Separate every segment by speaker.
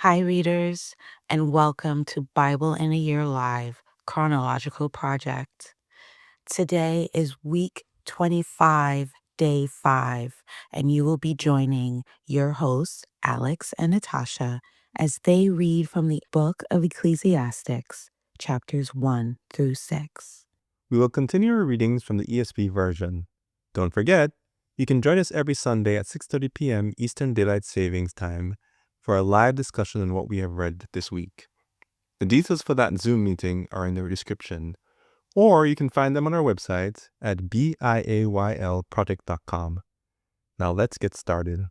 Speaker 1: Hi, readers, and welcome to Bible in a Year Live Chronological Project. Today is week 25, day 5, and you will be joining your hosts, Alex and Natasha, as they read from the book of Ecclesiastes, chapters 1 through 6.
Speaker 2: We will continue our readings from the ESV version. Don't forget, you can join us every Sunday at 6:30 p.m. Eastern Daylight Savings Time for a live discussion on what we have read this week. The details for that Zoom meeting are in the description, or you can find them on our website at BIAYLproject.com. Now let's get started.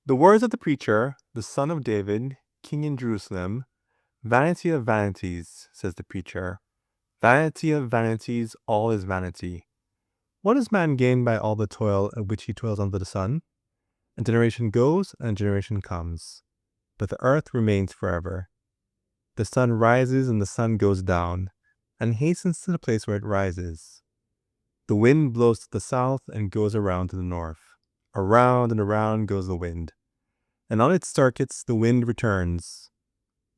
Speaker 2: The words of the preacher, the son of David, king in Jerusalem. Vanity of vanities, says the preacher. Vanity of vanities, all is vanity. What does man gain by all the toil at which he toils under the sun? A generation goes and a generation comes, but the earth remains forever. The sun rises and the sun goes down, and hastens to the place where it rises. The wind blows to the south and goes around to the north. Around and around goes the wind, and on its circuits the wind returns.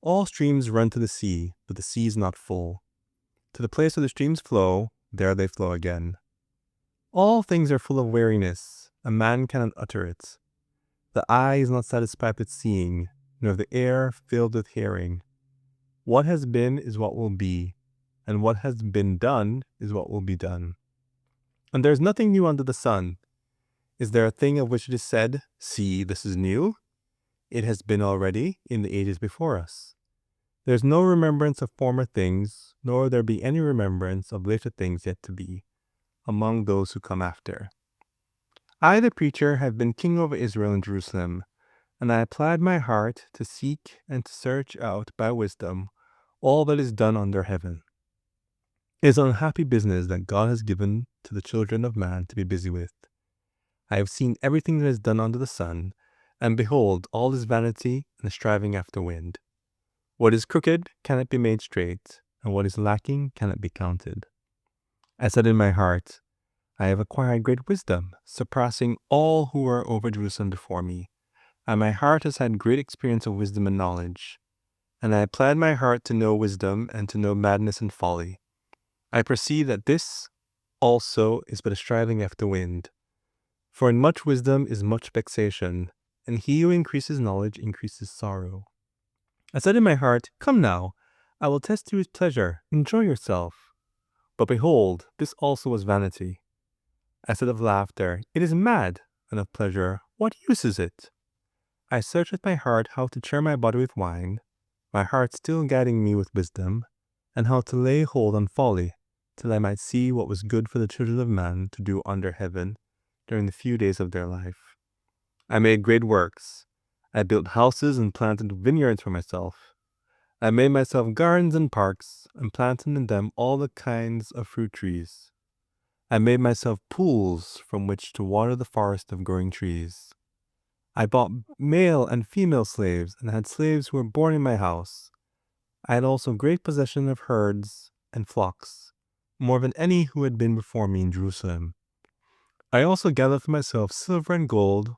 Speaker 2: All streams run to the sea, but the sea is not full. To the place where the streams flow, there they flow again. All things are full of weariness, a man cannot utter it. The eye is not satisfied with seeing, nor the ear filled with hearing. What has been is what will be, and what has been done is what will be done. And there is nothing new under the sun. Is there a thing of which it is said, "See, this is new"? It has been already in the ages before us. There is no remembrance of former things, nor will there be any remembrance of later things yet to be, among those who come after. I, the preacher, have been king over Israel and Jerusalem, and I applied my heart to seek and to search out by wisdom all that is done under heaven. It is an unhappy business that God has given to the children of man to be busy with. I have seen everything that is done under the sun, and behold, all is vanity and striving after wind. What is crooked cannot be made straight, and what is lacking cannot be counted. I said in my heart, I have acquired great wisdom, surpassing all who were over Jerusalem before me, and my heart has had great experience of wisdom and knowledge. And I applied my heart to know wisdom and to know madness and folly. I perceive that this also is but a striving after wind. For in much wisdom is much vexation, and he who increases knowledge increases sorrow. I said in my heart, Come now, I will test you with pleasure, enjoy yourself. But behold, this also was vanity. I said of laughter, It is mad, and of pleasure, what use is it? I searched with my heart how to cheer my body with wine, my heart still guiding me with wisdom, and how to lay hold on folly, till I might see what was good for the children of man to do under heaven during the few days of their life. I made great works. I built houses and planted vineyards for myself. I made myself gardens and parks, and planted in them all the kinds of fruit trees. I made myself pools from which to water the forest of growing trees. I bought male and female slaves, and had slaves who were born in my house. I had also great possession of herds and flocks, more than any who had been before me in Jerusalem. I also gathered for myself silver and gold,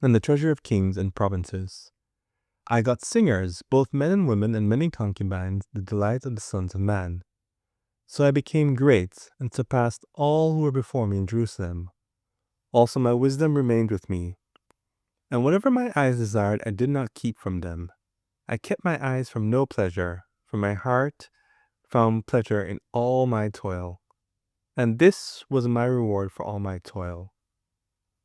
Speaker 2: and the treasure of kings and provinces. I got singers, both men and women, and many concubines, the delight of the sons of man. So I became great, and surpassed all who were before me in Jerusalem. Also my wisdom remained with me. And whatever my eyes desired, I did not keep from them. I kept my eyes from no pleasure, for my heart found pleasure in all my toil. And this was my reward for all my toil.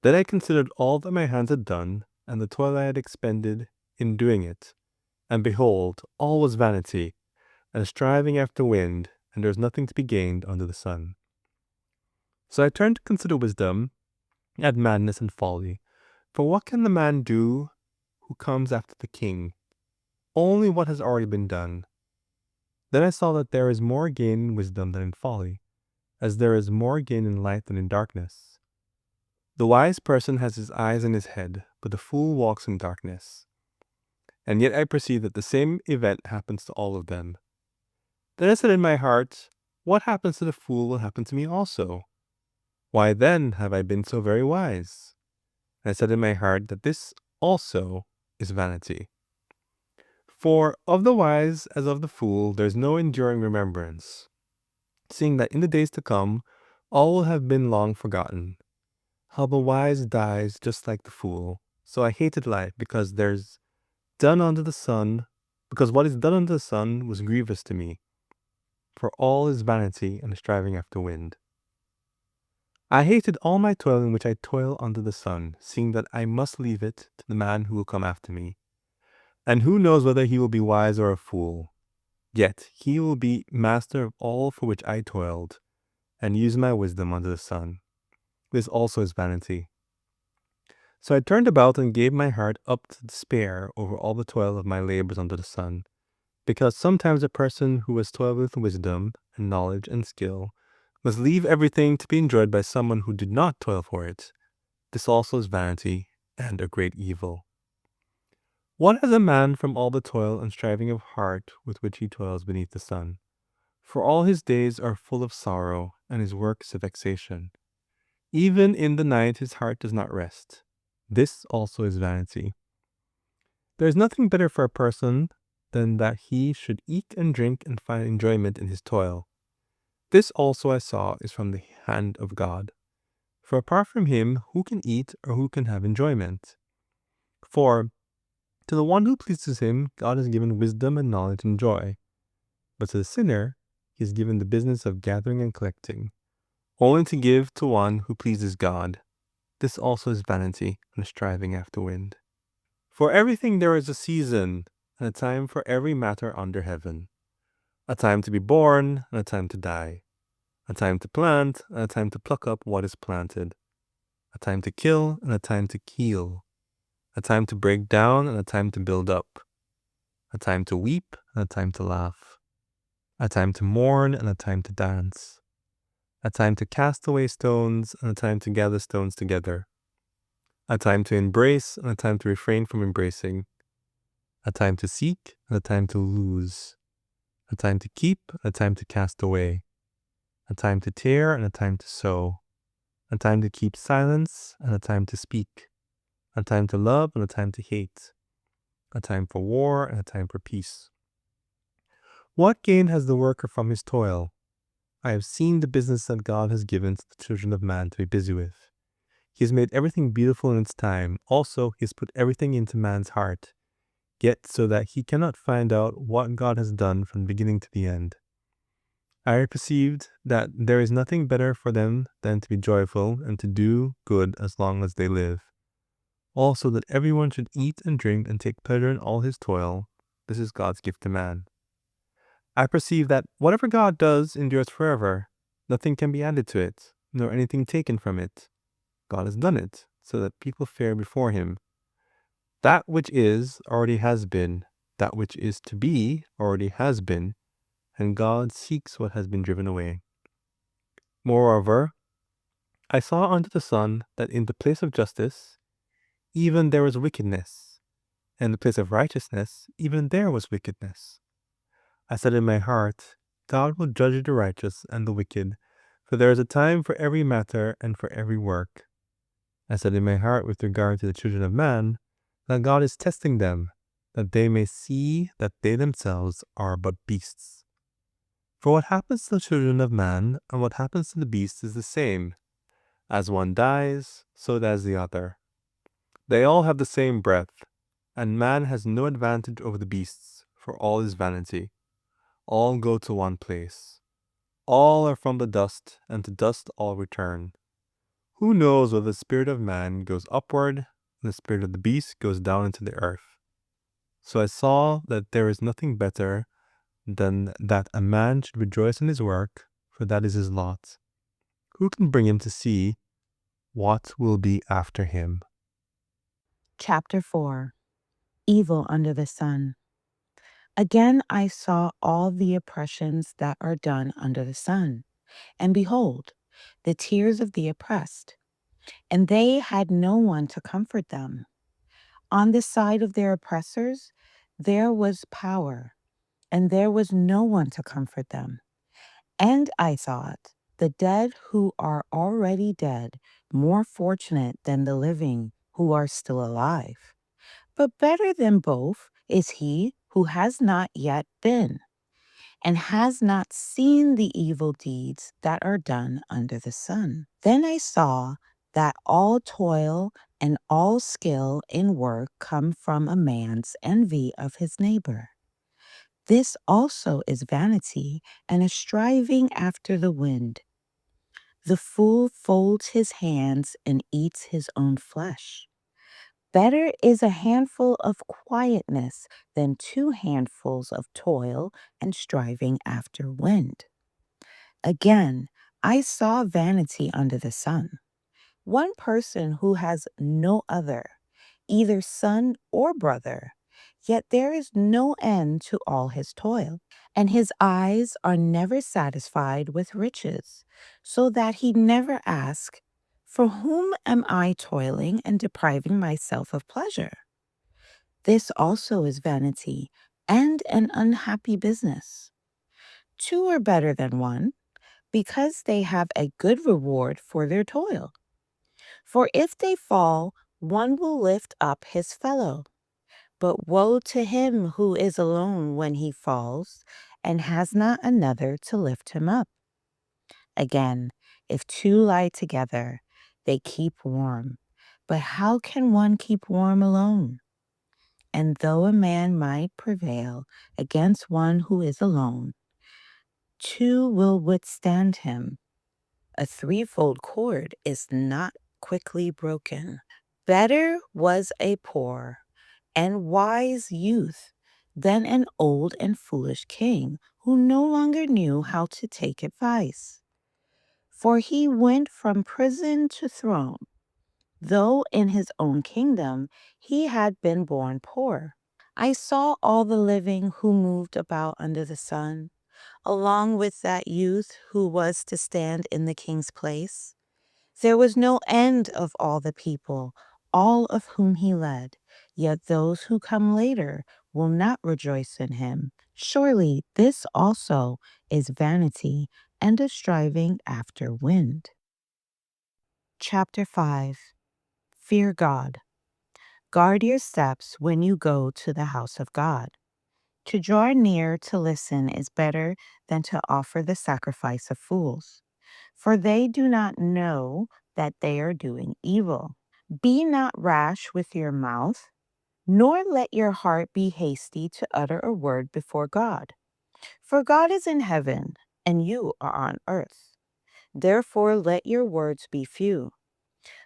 Speaker 2: Then I considered all that my hands had done, and the toil I had expended in doing it. And behold, all was vanity, and striving after wind, and there was nothing to be gained under the sun. So I turned to consider wisdom, and madness and folly. For what can the man do who comes after the king? Only what has already been done. Then I saw that there is more gain in wisdom than in folly, as there is more gain in light than in darkness. The wise person has his eyes in his head, but the fool walks in darkness. And yet I perceive that the same event happens to all of them. Then I said in my heart, What happens to the fool will happen to me also. Why then have I been so very wise? And I said in my heart that this also is vanity. For of the wise as of the fool there is no enduring remembrance, seeing that in the days to come all will have been long forgotten. How the wise dies just like the fool. So I hated life because there's done under the sun, because what is done under the sun was grievous to me, for all is vanity and striving after wind. I hated all my toil in which I toil under the sun, seeing that I must leave it to the man who will come after me. And who knows whether he will be wise or a fool? Yet he will be master of all for which I toiled, and use my wisdom under the sun. This also is vanity. So I turned about and gave my heart up to despair over all the toil of my labors under the sun, because sometimes a person who has toiled with wisdom and knowledge and skill must leave everything to be enjoyed by someone who did not toil for it. This also is vanity and a great evil. What has a man from all the toil and striving of heart with which he toils beneath the sun? For all his days are full of sorrow, and his work is a vexation. Even in the night his heart does not rest. This also is vanity. There is nothing better for a person than that he should eat and drink and find enjoyment in his toil. This also I saw is from the hand of God. For apart from him, who can eat or who can have enjoyment? For to the one who pleases him, God has given wisdom and knowledge and joy. But to the sinner, he has given the business of gathering and collecting, only to give to one who pleases God. This also is vanity and striving after wind. For everything there is a season, and a time for every matter under heaven. A time to be born, and a time to die. A time to plant, and a time to pluck up what is planted. A time to kill, and a time to heal. A time to break down, and a time to build up. A time to weep, and a time to laugh. A time to mourn, and a time to dance. A time to cast away stones, and a time to gather stones together. A time to embrace, and a time to refrain from embracing. A time to seek, and a time to lose. A time to keep, and a time to cast away. A time to tear, and a time to sow. A time to keep silence, and a time to speak. A time to love, and a time to hate. A time for war, and a time for peace. What gain has the worker from his toil? I have seen the business that God has given to the children of man to be busy with. He has made everything beautiful in its time. Also, he has put everything into man's heart, yet so that he cannot find out what God has done from the beginning to the end. I have perceived that there is nothing better for them than to be joyful and to do good as long as they live. Also, that everyone should eat and drink and take pleasure in all his toil. This is God's gift to man. I perceive that whatever God does endures forever. Nothing can be added to it, nor anything taken from it. God has done it, so that people fear before him. That which is already has been, that which is to be already has been, and God seeks what has been driven away. Moreover, I saw under the sun that in the place of justice, even there was wickedness, and in the place of righteousness, even there was wickedness. I said in my heart, God will judge the righteous and the wicked, for there is a time for every matter and for every work. I said in my heart with regard to the children of man, that God is testing them, that they may see that they themselves are but beasts. For what happens to the children of man and what happens to the beasts is the same. As one dies, so does the other. They all have the same breath, and man has no advantage over the beasts, for all is vanity. All go to one place. All are from the dust, and to dust all return. Who knows whether the spirit of man goes upward, and the spirit of the beast goes down into the earth? So I saw that there is nothing better than that a man should rejoice in his work, for that is his lot. Who can bring him to see what will be after him?
Speaker 1: Chapter 4. Evil under the sun. Again I saw all the oppressions that are done under the sun, and behold, the tears of the oppressed, and they had no one to comfort them. On the side of their oppressors there was power, and there was no one to comfort them. And I thought, the dead who are already dead more fortunate than the living who are still alive. But better than both is he who has not yet been, and has not seen the evil deeds that are done under the sun. Then I saw that all toil and all skill in work come from a man's envy of his neighbor. This also is vanity and a striving after the wind. The fool folds his hands and eats his own flesh. Better is a handful of quietness than 2 handfuls of toil and striving after wind. Again, I saw vanity under the sun. One person who has no other, either son or brother, yet there is no end to all his toil, and his eyes are never satisfied with riches, so that he never asks, "For whom am I toiling and depriving myself of pleasure?" This also is vanity and an unhappy business. 2 are better than one, because they have a good reward for their toil. For if they fall, one will lift up his fellow. But woe to him who is alone when he falls, and has not another to lift him up. Again, if 2 lie together, they keep warm. But how can one keep warm alone? And though a man might prevail against one who is alone, 2 will withstand him. A threefold cord is not quickly broken. Better was a poor and wise youth than an old and foolish king who no longer knew how to take advice. For he went from prison to throne, though in his own kingdom he had been born poor. I saw all the living who moved about under the sun, along with that youth who was to stand in the king's place. There was no end of all the people, all of whom he led, yet those who come later will not rejoice in him. Surely this also is vanity and a striving after wind. Chapter 5. Fear God. Guard your steps when you go to the house of God. To draw near to listen is better than to offer the sacrifice of fools, for they do not know that they are doing evil. Be not rash with your mouth, nor let your heart be hasty to utter a word before God. For God is in heaven, and you are on earth. Therefore let your words be few.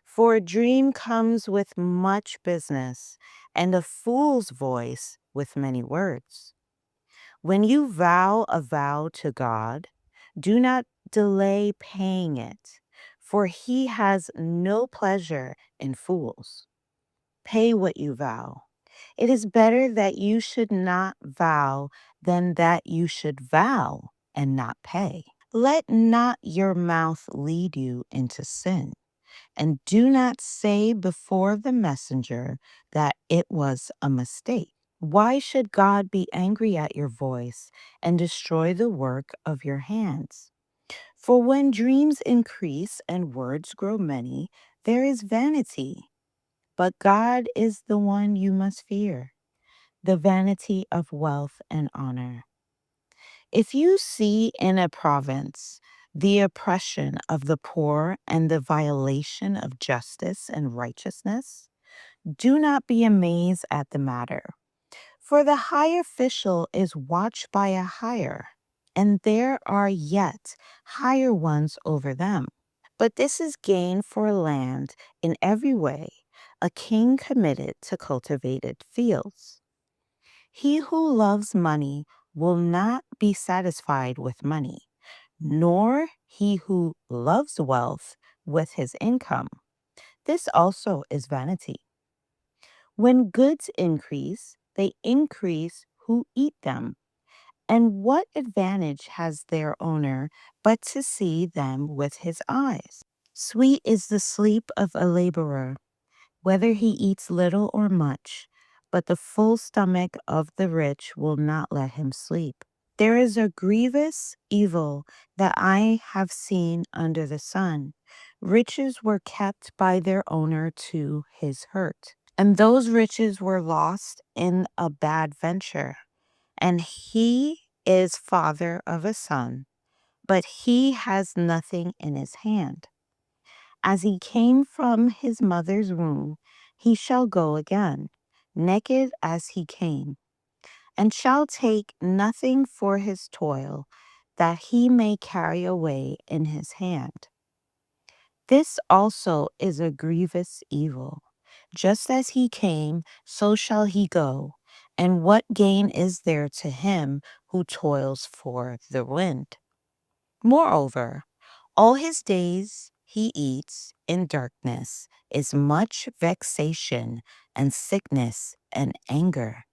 Speaker 1: For a dream comes with much business, and a fool's voice with many words. When you vow a vow to God, do not delay paying it, for he has no pleasure in fools. Pay what you vow. It is better that you should not vow than that you should vow and not pay. Let not your mouth lead you into sin, and do not say before the messenger that it was a mistake. Why should God be angry at your voice and destroy the work of your hands? For when dreams increase and words grow many, there is vanity. But God is the one you must fear, the vanity of wealth and honor. If you see in a province the oppression of the poor and the violation of justice and righteousness, do not be amazed at the matter. For the high official is watched by a higher, and there are yet higher ones over them. But this is gain for land in every way, a king committed to cultivated fields. He who loves money will not be satisfied with money, nor he who loves wealth with his income. This also is vanity. When goods increase, they increase who eat them. And what advantage has their owner but to see them with his eyes? Sweet is the sleep of a laborer, whether he eats little or much, but the full stomach of the rich will not let him sleep. There is a grievous evil that I have seen under the sun. Riches were kept by their owner to his hurt, and those riches were lost in a bad venture. and he is father of a son, but he has nothing in his hand. As he came from his mother's womb, he shall go again, naked as he came, and shall take nothing for his toil that he may carry away in his hand. This also is a grievous evil. Just as he came, so shall he go. And what gain is there to him who toils for the wind? Moreover, all his days he eats in darkness is much vexation and sickness and anger.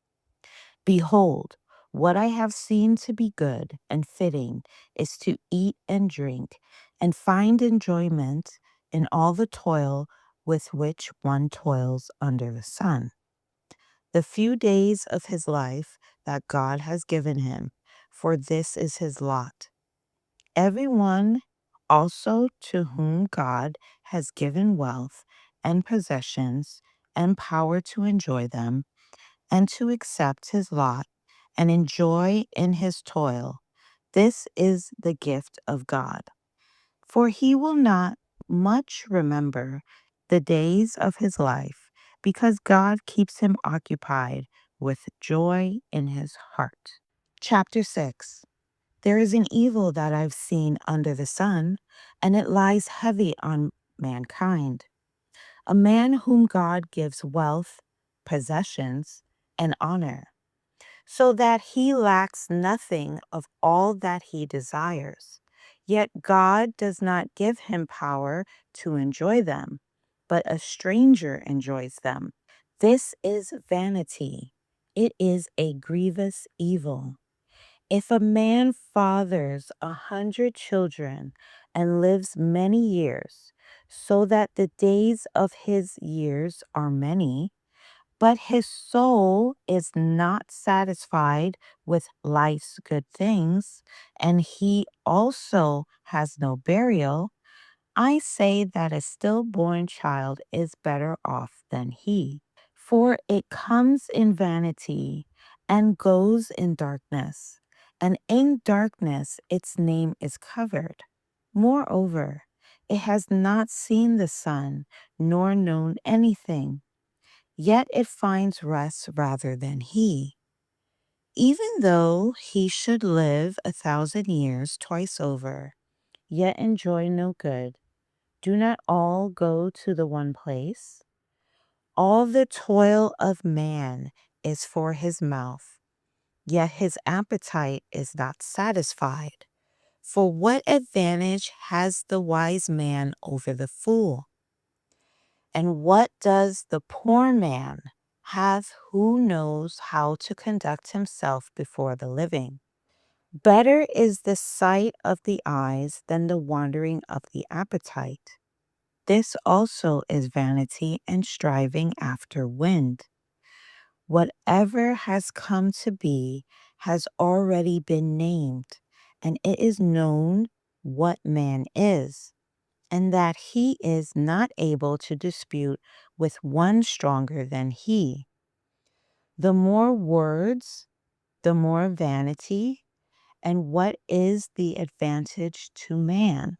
Speaker 1: Behold, what I have seen to be good and fitting is to eat and drink and find enjoyment in all the toil with which one toils under the sun. The few days of his life that God has given him, for this is his lot. Everyone also to whom God has given wealth and possessions and power to enjoy them, and to accept his lot and enjoy in his toil. This is the gift of God. For he will not much remember the days of his life, because God keeps him occupied with joy in his heart. Chapter 6. There is an evil that I've seen under the sun, and it lies heavy on mankind. A man whom God gives wealth, possessions, and honor, so that he lacks nothing of all that he desires. Yet God does not give him power to enjoy them, but a stranger enjoys them. This is vanity. It is a grievous evil. If a man fathers 100 children and lives many years, so that the days of his years are many, but his soul is not satisfied with life's good things, and he also has no burial, I say that a stillborn child is better off than he. For it comes in vanity and goes in darkness, and in darkness its name is covered. Moreover, it has not seen the sun, nor known anything, yet it finds rest rather than he. Even though he should live 1,000 years twice over, yet enjoy no good, do not all go to the one place? All the toil of man is for his mouth, yet his appetite is not satisfied. For what advantage has the wise man over the fool? And what does the poor man have who knows how to conduct himself before the living? Better is the sight of the eyes than the wandering of the appetite. This also is vanity and striving after wind. Whatever has come to be has already been named, and it is known what man is, and that he is not able to dispute with one stronger than he. The more words, the more vanity, and what is the advantage to man?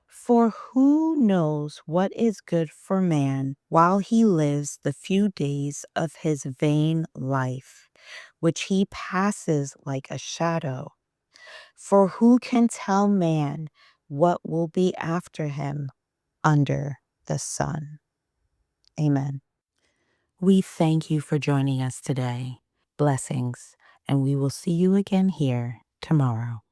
Speaker 1: For who knows what is good for man while he lives the few days of his vain life, which he passes like a shadow? For who can tell man what will be after him under the sun? Amen. We thank you for joining us today. Blessings, and we will see you again here tomorrow.